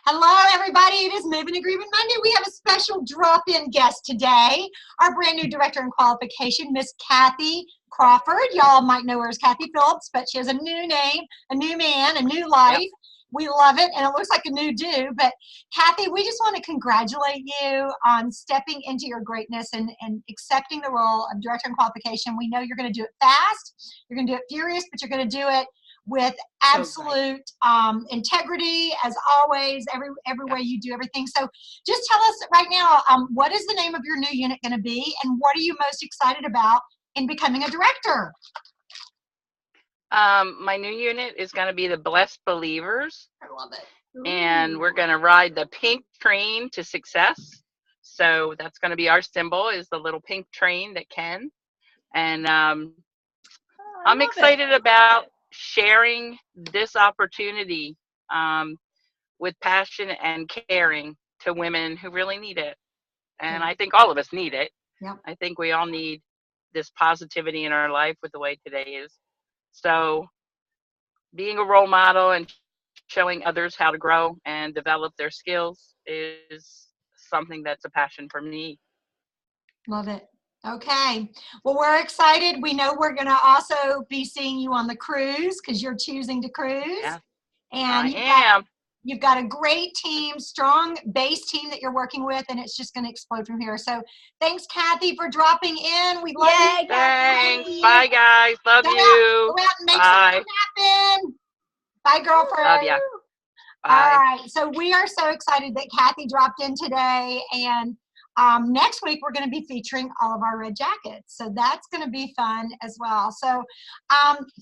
Hello, everybody. It is Movin and Groovin Monday. We have a special drop-in guest today, our brand new director in qualification, Miss Kathy Crawford. Y'all might know her as Kathy Phillips, but she has a new name, a new man, a new life. Yep. We love it, and it looks like a new do. But Kathy, we just want to congratulate you on stepping into your greatness and accepting the role of director in qualification. We know you're going to do it fast, you're going to do it furious, but you're going to do it with absolute integrity, as always, every way you do everything. So just tell us right now, what is the name of your new unit going to be, and what are you most excited about in becoming a director? My new unit is going to be the Blessed Believers. I love it. Ooh. And we're going to ride the pink train to success. So that's going to be our symbol, is the little pink train that can. And I'm excited about sharing this opportunity with passion and caring to women who really need it. And I think all of us need it. Yep. I think we all need this positivity in our life with the way today is. So being a role model and showing others how to grow and develop their skills is something that's a passion for me. Love it. Okay. Well, we're excited. We know we're going to also be seeing you on the cruise because you're choosing to cruise. Yeah, and you've got a great team, strong base team that you're working with, and it's just going to explode from here. So thanks, Kathy, for dropping in. We love you. Thanks. Bye, guys. Love you. Go out and make something happen. Bye, girlfriend. Love ya. Bye. All right. So we are so excited that Kathy dropped in today, and next week, we're going to be featuring all of our red jackets. So that's going to be fun as well. So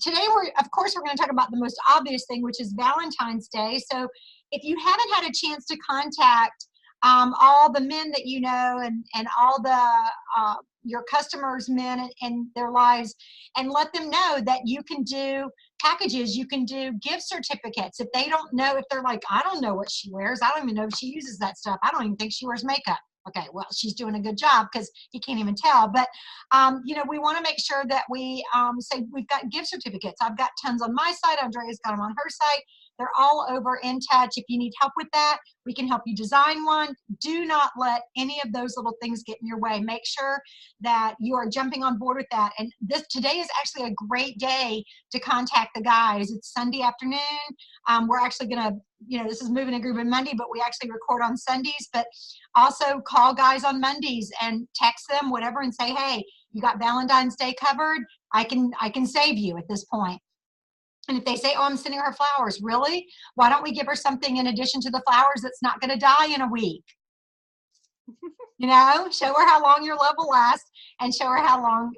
today, of course, we're going to talk about the most obvious thing, which is Valentine's Day. So if you haven't had a chance to contact all the men that you know and all the your customers' men and their lives, and let them know that you can do packages, you can do gift certificates. If they don't know, if they're like, I don't know what she wears, I don't even know if she uses that stuff, I don't even think she wears makeup. Okay, well, she's doing a good job because you can't even tell. But, you know, we want to make sure that we say we've got gift certificates. I've got tons on my site. Andrea's got them on her site. They're all over In Touch. If you need help with that, we can help you design one. Do not let any of those little things get in your way. Make sure that you are jumping on board with that. And today is actually a great day to contact the guys. It's Sunday afternoon. We're actually going to, you know, this is Movin and Groovin Monday, but we actually record on Sundays. But also call guys on Mondays and text them, whatever, and say, hey, you got Valentine's Day covered. I can save you at this point. And if they say, oh, I'm sending her flowers, really? Why don't we give her something in addition to the flowers that's not going to die in a week? You know, show her how long your love will last, and show her how long,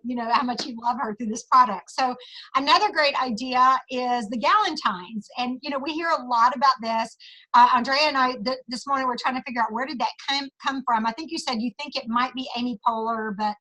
you know, how much you love her through this product. So another great idea is the Galentines. And, you know, we hear a lot about this. Andrea and I, this morning, we're trying to figure out where did that come from. I think you said you think it might be Amy Poehler, but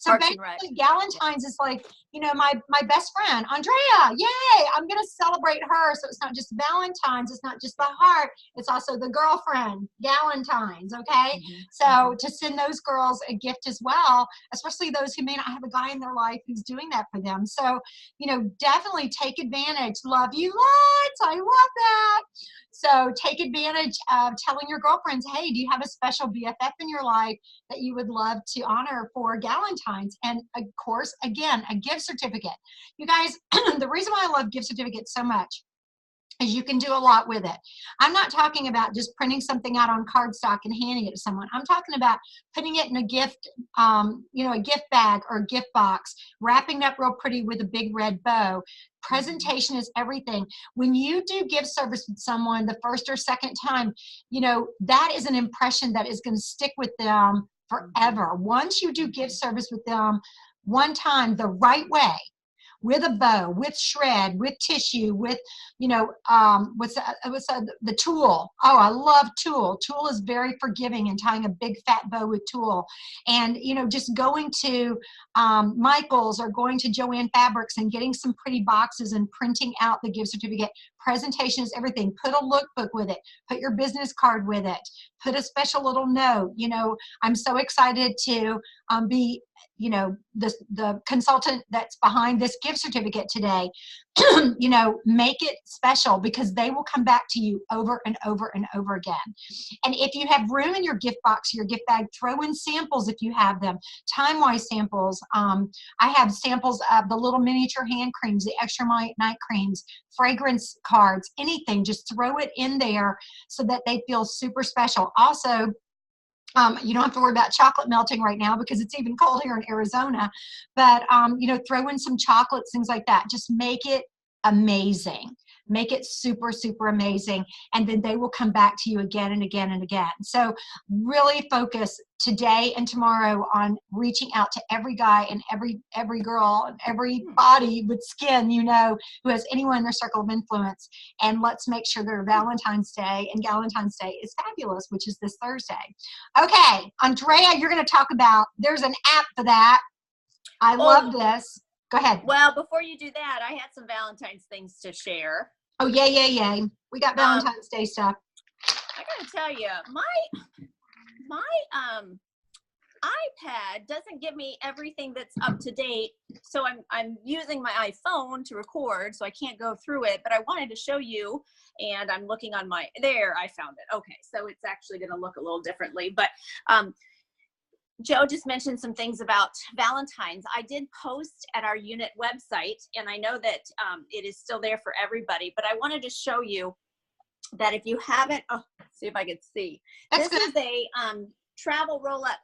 so basically Galentine's is like, you know, my best friend, Andrea, yay, I'm going to celebrate her. So it's not just Valentine's, it's not just the heart, it's also the girlfriend, Galentine's, okay? So to send those girls a gift as well, especially those who may not have a guy in their life who's doing that for them. So, you know, definitely take advantage. Love you lots. I love that. So take advantage of telling your girlfriends, hey, do you have a special BFF in your life that you would love to honor for Galentine's? And of course, again, a gift certificate. You guys, the reason why I love gift certificates so much is you can do a lot with it. I'm not talking about just printing something out on cardstock and handing it to someone. I'm talking about putting it in a gift, you know, a gift bag or a gift box, wrapping it up real pretty with a big red bow. Presentation is everything. When you do gift service with someone the first or second time, you know, that is an impression that is going to stick with them forever. Once you do gift service with them one time the right way, with a bow, with shred, with tissue, with, you know, the tulle. Oh, I love tulle. Tulle is very forgiving, and tying a big fat bow with tulle. And, you know, just going to Michael's or going to Joanne Fabrics and getting some pretty boxes and printing out the gift certificate. Presentation is everything. Put a lookbook with it. Put your business card with it. Put a special little note. You know, I'm so excited to be, you know, the consultant that's behind this gift certificate today. you know, make it special, because they will come back to you over and over and over again. And if you have room in your gift box, your gift bag, throw in samples if you have them, time-wise samples. I have samples of the little miniature hand creams, the extra night creams, fragrance cards, anything. Just throw it in there so that they feel super special. Also, you don't have to worry about chocolate melting right now because it's even cold here in Arizona. But, you know, throw in some chocolates, things like that. Just make it amazing. Make it super, super amazing. And then they will come back to you again and again and again. So really focus today and tomorrow on reaching out to every guy and every girl and everybody with skin, you know, who has anyone in their circle of influence. And let's make sure their Valentine's Day and Galentine's Day is fabulous, which is this Thursday. Okay, Andrea, you're going to talk about, there's an app for that. I love this. Go ahead. Well, before you do that, I had some Valentine's things to share. Oh, yay. We got Valentine's Day stuff. I got to tell you, my iPad doesn't give me everything that's up to date. So I'm using my iPhone to record, so I can't go through it, but I wanted to show you, and I'm looking on there, I found it. Okay, so it's actually going to look a little differently, but Joe just mentioned some things about Valentine's. I did post at our unit website, and I know that it is still there for everybody, but I wanted to show you that if you haven't, see if I can see. This is a travel roll-up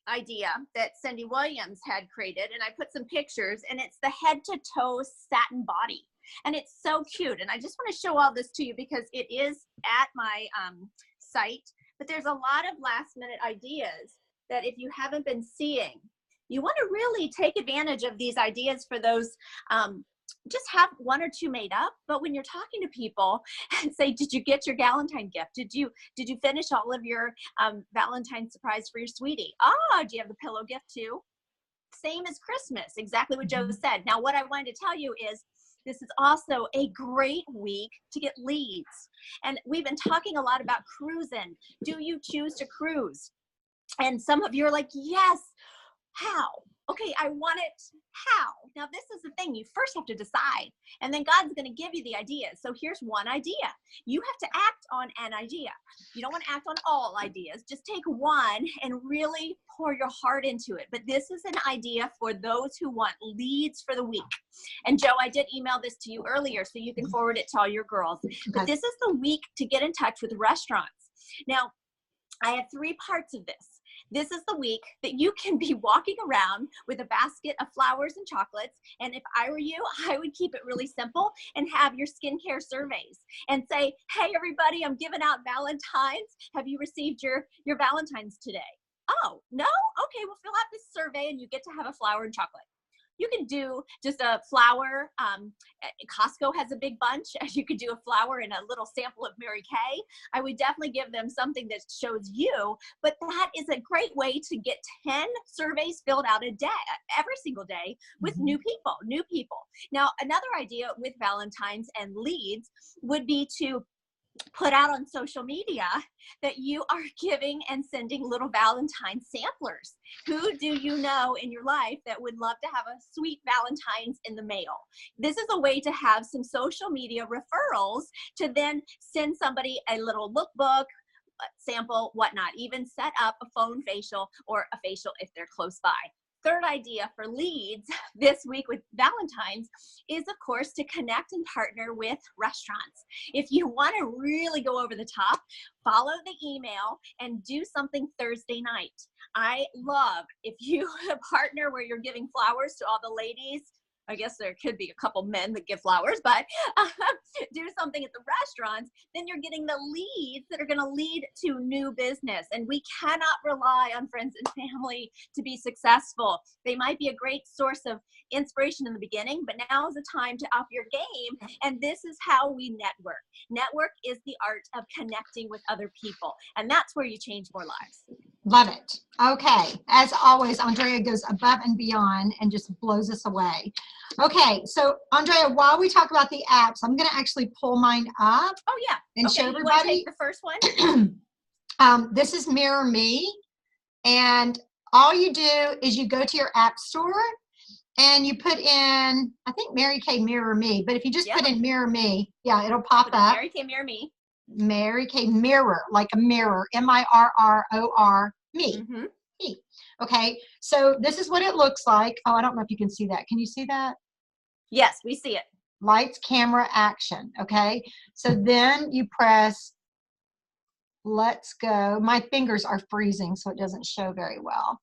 idea that Cindy Williams had created, and I put some pictures, and it's the head-to-toe satin body. And it's so cute, and I just want to show all this to you because it is at my site, but there's a lot of last-minute ideas that if you haven't been seeing, you want to really take advantage of these ideas for those, just have one or two made up. But when you're talking to people and say, did you get your Galentine gift? Did you finish all of your Valentine's surprise for your sweetie? Oh, do you have the pillow gift too? Same as Christmas, exactly what Joe said. Now, what I wanted to tell you is this is also a great week to get leads. And we've been talking a lot about cruising. Do you choose to cruise? And some of you are like, yes, how? Okay, I want it, how? Now, this is the thing. You first have to decide, and then God's going to give you the ideas. So here's one idea. You have to act on an idea. You don't want to act on all ideas. Just take one and really pour your heart into it. But this is an idea for those who want leads for the week. And Joe, I did email this to you earlier, so you can forward it to all your girls. But this is the week to get in touch with restaurants. Now, I have 3 parts of this. This is the week that you can be walking around with a basket of flowers and chocolates. And if I were you, I would keep it really simple and have your skincare surveys and say, hey, everybody, I'm giving out Valentine's. Have you received your Valentine's today? Oh, no? Okay, well, fill out this survey and you get to have a flower and chocolate. You can do just a flower. Costco has a big bunch. You could do a flower and a little sample of Mary Kay. I would definitely give them something that shows you, but that is a great way to get 10 surveys filled out a day, every single day with new people. Now, another idea with Valentine's and leads would be to put out on social media that you are giving and sending little Valentine samplers. Who do you know in your life that would love to have a sweet Valentine's in the mail? This is a way to have some social media referrals to then send somebody a little lookbook, sample, whatnot, even set up a phone facial or a facial if they're close by. Third idea for leads this week with Valentine's is, of course, to connect and partner with restaurants. If you want to really go over the top, follow the email and do something Thursday night. I love if you partner where you're giving flowers to all the ladies. I guess there could be a couple men that give flowers, but do something at the restaurants, then you're getting the leads that are going to lead to new business. And we cannot rely on friends and family to be successful. They might be a great source of inspiration in the beginning, but now is the time to up your game. And this is how we network. Network is the art of connecting with other people. And that's where you change more lives. Love it. Okay. As always, Andrea goes above and beyond and just blows us away. Okay. So, Andrea, while we talk about the apps, I'm going to actually pull mine up. Oh, yeah. And okay, show everybody. Take the first one. This is Mirror Me. And all you do is you go to your app store and you put in, I think Mary Kay Mirror Me, but if you just Yep. put in Mirror Me, yeah, it'll pop Put in up. Mary Kay Mirror Me. Mary Kay Mirror, like a mirror, M-I-R-R-O-R, me. Mm-hmm. Me. Okay, so this is what it looks like. Oh, I don't know if you can see that. Can you see that? Yes, we see it. Lights, camera, action. Okay, so then you press let's go. My fingers are freezing, so it doesn't show very well.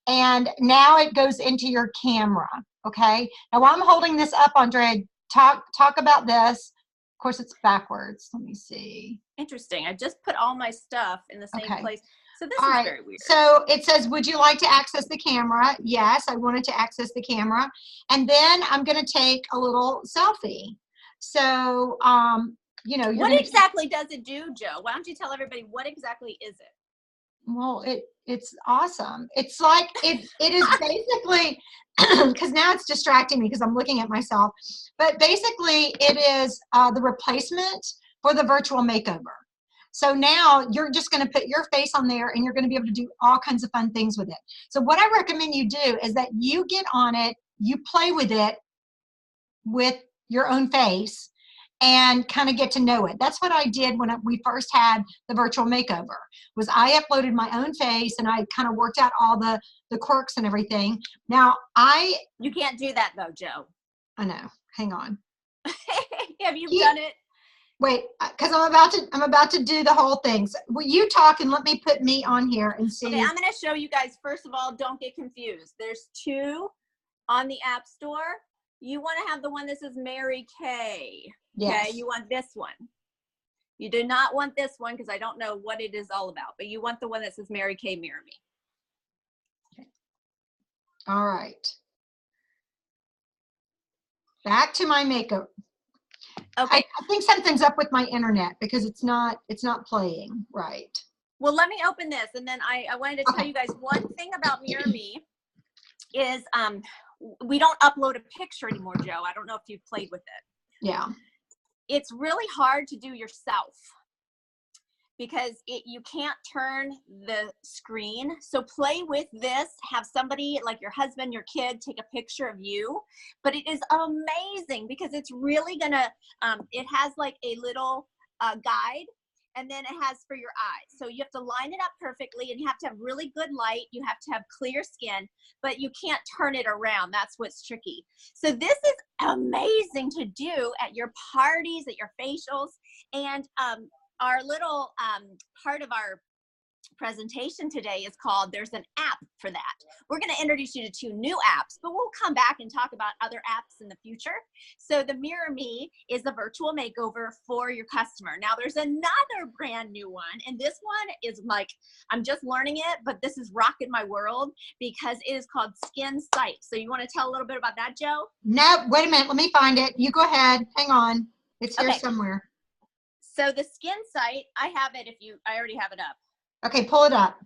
And now it goes into your camera. Okay, now while I'm holding this up, Andrea, talk about this. Of course, it's backwards. Let me see. Interesting. I just put all my stuff in the same Okay. place. So this All is right. very weird. So it says, would you like to access the camera? Yes, I wanted to access the camera. And then I'm going to take a little selfie. So, you know, What exactly does it do, Joe? Why don't you tell everybody what exactly is it? Well, it's awesome. It's like, it is basically, because now it's distracting me because I'm looking at myself. But basically, it is the replacement for the virtual makeover. So now you're just going to put your face on there and you're going to be able to do all kinds of fun things with it. So what I recommend you do is that you get on it, you play with it with your own face and kind of get to know it. That's what I did when we first had the virtual makeover, was I uploaded my own face and I kind of worked out all the quirks and everything. Now You can't do that though, Joe. I know, hang on. Have you done it? Wait, because I'm about to do the whole thing. So, will you talk and let me put me on here and see? Okay, I'm going to show you guys. First of all, don't get confused. There's two on the App Store. You want to have the one that says Mary Kay. Yes. Okay, you want this one. You do not want this one because I don't know what it is all about, but you want the one that says Mary Kay Mirror Me. Okay. All right. Back to my makeup. Okay. I think something's up with my internet because it's not playing right. Well, let me open this, and then I wanted to tell you guys one thing about Mirror Me is we don't upload a picture anymore, Joe. I don't know if you've played with it. Yeah. It's really hard to do yourself because you can't turn the screen. So play with this, have somebody like your husband, your kid take a picture of you, but it is amazing because it's really gonna, it has like a little guide, and then it has for your eyes. So you have to line it up perfectly and you have to have really good light. You have to have clear skin, but you can't turn it around. That's what's tricky. So this is amazing to do at your parties, at your facials, and our little part of our presentation today is called There's an App for That. We're going to introduce you to 2 new apps, but we'll come back and talk about other apps in the future. So the Mirror Me is a virtual makeover for your customer. Now there's another brand new one, and this one is like, I'm just learning it, but this is rocking my world because it is called Skin Sight. So you want to tell a little bit about that, Joe? No, wait a minute. Let me find it. You go ahead. Hang on. It's here somewhere. So the Skin Sight, I have it I already have it up. Okay, pull it up.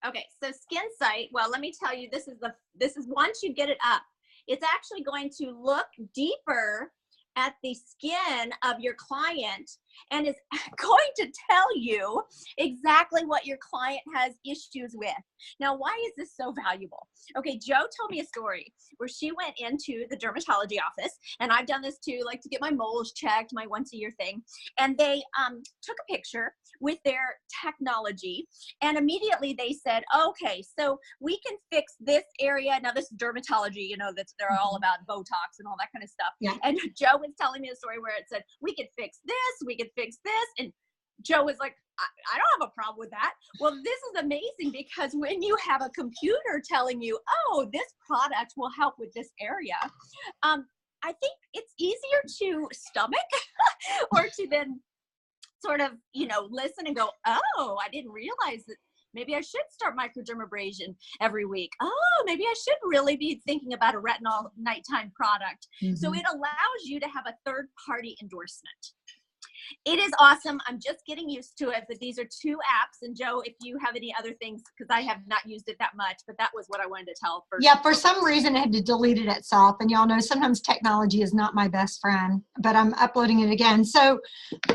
Okay, so Skin Sight, well, let me tell you, this is once you get it up, it's actually going to look deeper at the skin of your client and is going to tell you exactly what your client has issues with. Now, why is this so valuable? Okay, Joe told me a story where she went into the dermatology office, and I've done this too, like to get my moles checked, my once-a-year thing, and they took a picture with their technology, and immediately they said, okay, so we can fix this area. Now, this is dermatology, you know, they're all about Botox and all that kind of stuff. Yeah. And Joe was telling me a story where it said, we could fix this, we could fix this, and Joe was like, I don't have a problem with that. Well, this is amazing because when you have a computer telling you, oh, this product will help with this area, I think it's easier to stomach or to then sort of, you know, listen and go, oh, I didn't realize that maybe I should start microdermabrasion every week. Oh, maybe I should really be thinking about a retinol nighttime product. Mm-hmm. So it allows you to have a third-party endorsement. It is awesome. I'm just getting used to it, but these are 2 apps. And Joe, if you have any other things, because I have not used it that much, but that was what I wanted to tell first. Yeah, for some reason it had to delete it itself. And y'all know sometimes technology is not my best friend, but I'm uploading it again. So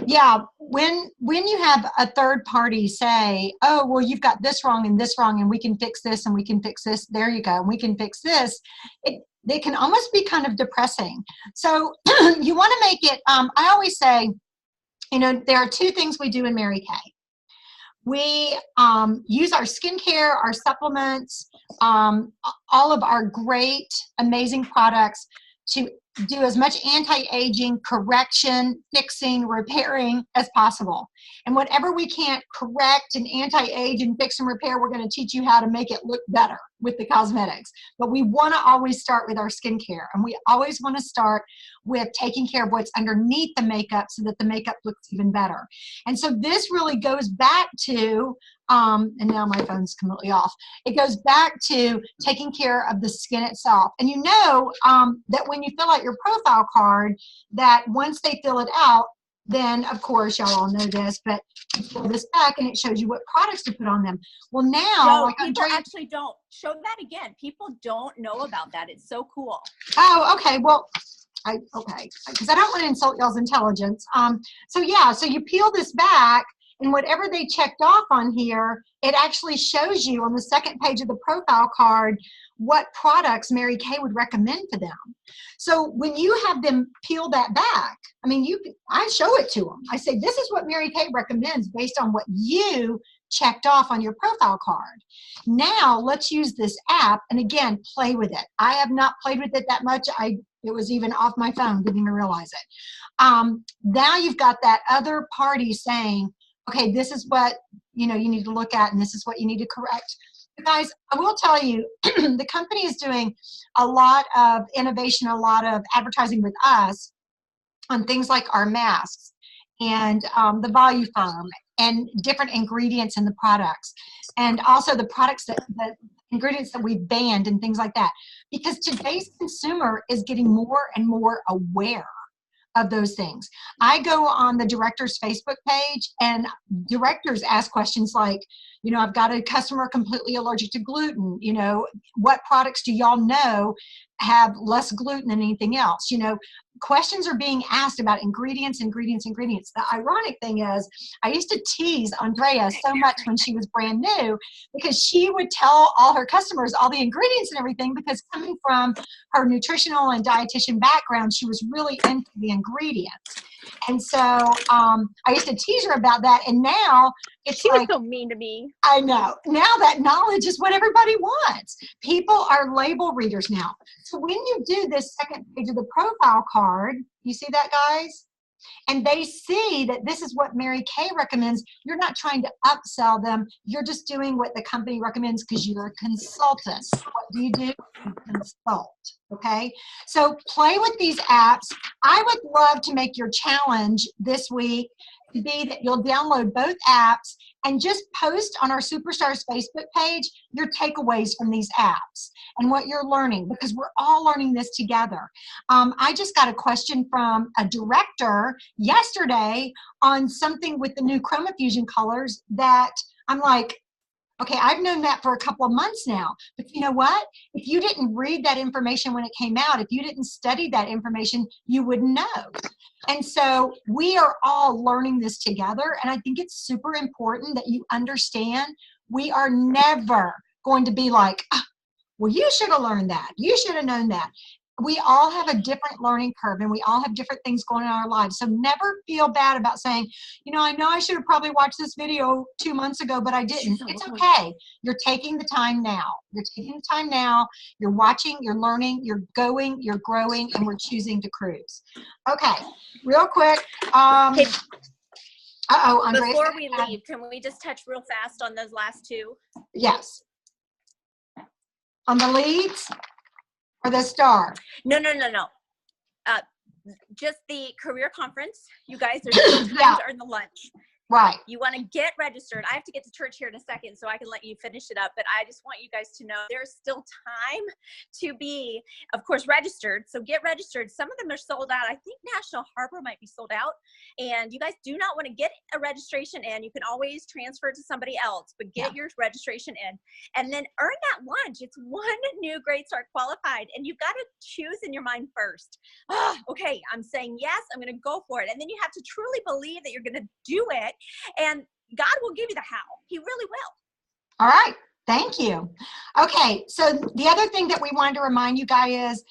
yeah, when you have a third party say, oh, well, you've got this wrong and we can fix this and we can fix this, there you go, and we can fix this, they can almost be kind of depressing. So you want to make it, I always say, you know, there are two things we do in Mary Kay. We use our skincare, our supplements, all of our great, amazing products to do as much anti-aging, correction, fixing, repairing as possible. And whatever we can't correct and anti-age and fix and repair, we're going to teach you how to make it look better with the cosmetics. But we want to always start with our skincare, and we always want to start with taking care of what's underneath the makeup so that the makeup looks even better. And so this really goes back to, and now my phone's completely off. It goes back to taking care of the skin itself. And you know that when you fill out your profile card, that once they fill it out, then of course y'all all know this, but you pull this back and it shows you what products to put on them. Well, now, no, like people actually don't. Show that again. People don't know about that. It's so cool. Oh, okay. Well, okay, because I don't want to insult y'all's intelligence. So yeah, so you peel this back, and whatever they checked off on here, it actually shows you on the second page of the profile card what products Mary Kay would recommend for them. So when you have them peel that back, I mean, I show it to them. I say, this is what Mary Kay recommends based on what you checked off on your profile card. Now let's use this app, and again, play with it. I have not played with it that much. It was even off my phone, didn't even realize it. Now you've got that other party saying, okay, this is what you need to look at, and this is what you need to correct. But guys, I will tell you, the company is doing a lot of innovation, a lot of advertising with us on things like our masks and the Volume Firm and different ingredients in the products, and also the products the ingredients that we've banned and things like that, because today's consumer is getting more and more aware of those things. I go on the director's Facebook page, and directors ask questions like, I've got a customer completely allergic to gluten. What products do y'all know have less gluten than anything else? Questions are being asked about ingredients. The ironic thing is, I used to tease Andrea so much when she was brand new, because she would tell all her customers all the ingredients and everything, because coming from her nutritional and dietitian background, she was really into the ingredients. And so I used to tease her about that, and now it's she like, was so mean to me. I know. Now that knowledge is what everybody wants. People are label readers now. So when you do this second page of the profile card, you see that, guys? And they see that this is what Mary Kay recommends. You're not trying to upsell them. You're just doing what the company recommends because you're a consultant. What do? You consult, okay? So play with these apps. I would love to make your challenge this week to be that you'll download both apps and just post on our Superstars Facebook page your takeaways from these apps and what you're learning, because we're all learning this together. I just got a question from a director yesterday on something with the new Chroma Fusion colors that I'm like, okay, I've known that for a couple of months now, but you know what? If you didn't read that information when it came out, if you didn't study that information, you wouldn't know. And so we are all learning this together, and I think it's super important that you understand we are never going to be like, oh, well, you should have learned that. You should have known that. We all have a different learning curve, and we all have different things going on in our lives. So never feel bad about saying, I know I should have probably watched this video 2 months ago, but I didn't. It's okay. You're taking the time now. You're watching, you're learning, you're going, you're growing, and we're choosing to cruise. Okay, real quick. Hey, Andrea. Before we leave, can we just touch real fast on those last two? Yes. On the leads? Or the star? No. Just the career conference. You guys, there's still time during the lunch. Right. You want to get registered. I have to get to church here in a second, so I can let you finish it up. But I just want you guys to know there's still time to be, of course, registered. So get registered. Some of them are sold out. I think National Harbor might be sold out. And you guys do not want to get a registration in. You can always transfer it to somebody else, but get your registration in. And then earn that lunch. It's one new Great Start qualified. And you've got to choose in your mind first. Oh, okay, I'm saying yes, I'm going to go for it. And then you have to truly believe that you're going to do it. And God will give you the how. He really will. All right. Thank you. Okay, so the other thing that we wanted to remind you guys is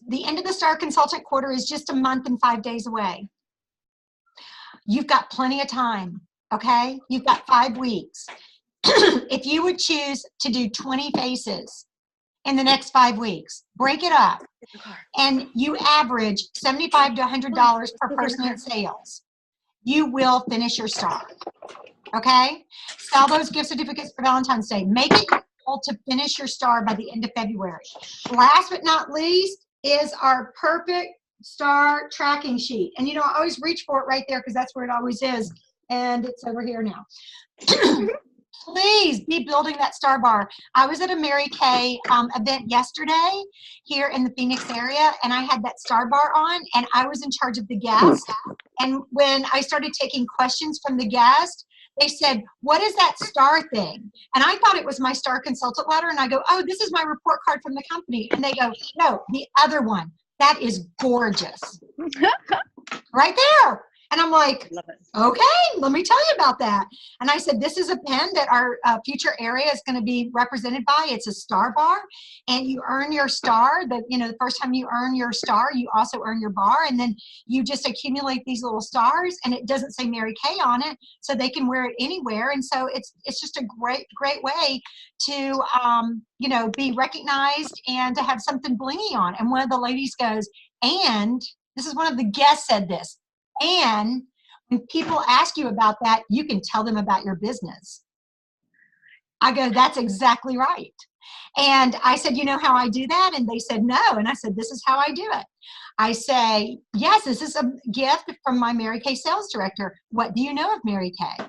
the end of the Star Consultant Quarter is just a month and 5 days away. You've got plenty of time, okay? You've got 5 weeks. If you would choose to do 20 faces in the next 5 weeks, break it up, and you average $75 to $100 per person in sales, you will finish your star. Okay? Sell those gift certificates for Valentine's Day. Make it your goal to finish your star by the end of February. Last but not least is our perfect star tracking sheet. And you know, I always reach for it right there because that's where it always is. And it's over here now. Please be building that star bar. I was at a Mary Kay event yesterday here in the Phoenix area, and I had that star bar on, and I was in charge of the guest. And when I started taking questions from the guest, they said, what is that star thing? And I thought it was my Star Consultant letter. And I go, oh, this is my report card from the company. And they go, no, the other one. That is gorgeous. Right there. And I'm like, okay, let me tell you about that. And I said, this is a pen that our future area is going to be represented by. It's a star bar, and you earn your star. The first time you earn your star, you also earn your bar, and then you just accumulate these little stars, and it doesn't say Mary Kay on it, so they can wear it anywhere. And so it's just a great way to be recognized and to have something blingy on. And one of the ladies goes, and this is one of the guests said this. And when people ask you about that, you can tell them about your business. I go, that's exactly right. And I said, you know how I do that? And they said, no. And I said, this is how I do it. I say, yes, this is a gift from my Mary Kay sales director. What do you know of Mary Kay?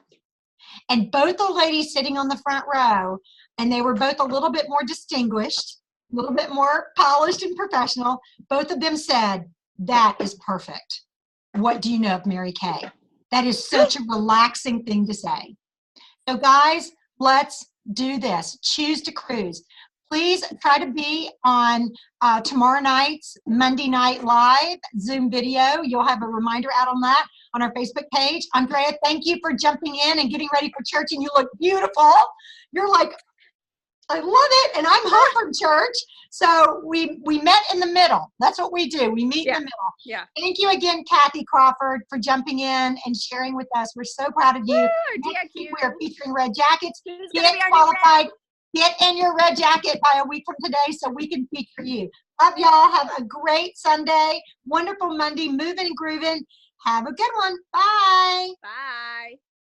And both the ladies sitting on the front row, and they were both a little bit more distinguished, a little bit more polished and professional. Both of them said, that is perfect. What do you know of Mary Kay? That is such a relaxing thing to say. So guys, let's do this. Choose to cruise. Please try to be on tomorrow night's Monday Night Live Zoom video. You'll have a reminder out on that on our Facebook page. Andrea, thank you for jumping in and getting ready for church, and you look beautiful. You're like, I love it, and I'm home from church. So we met in the middle. That's what we do. We meet in the middle. Yeah. Thank you again, Kathy Crawford, for jumping in and sharing with us. We're so proud of you. Next week, we are featuring red jackets. Get qualified. Get in your red jacket by a week from today so we can feature you. Love y'all. Have a great Sunday. Wonderful Monday. Moving and grooving. Have a good one. Bye. Bye.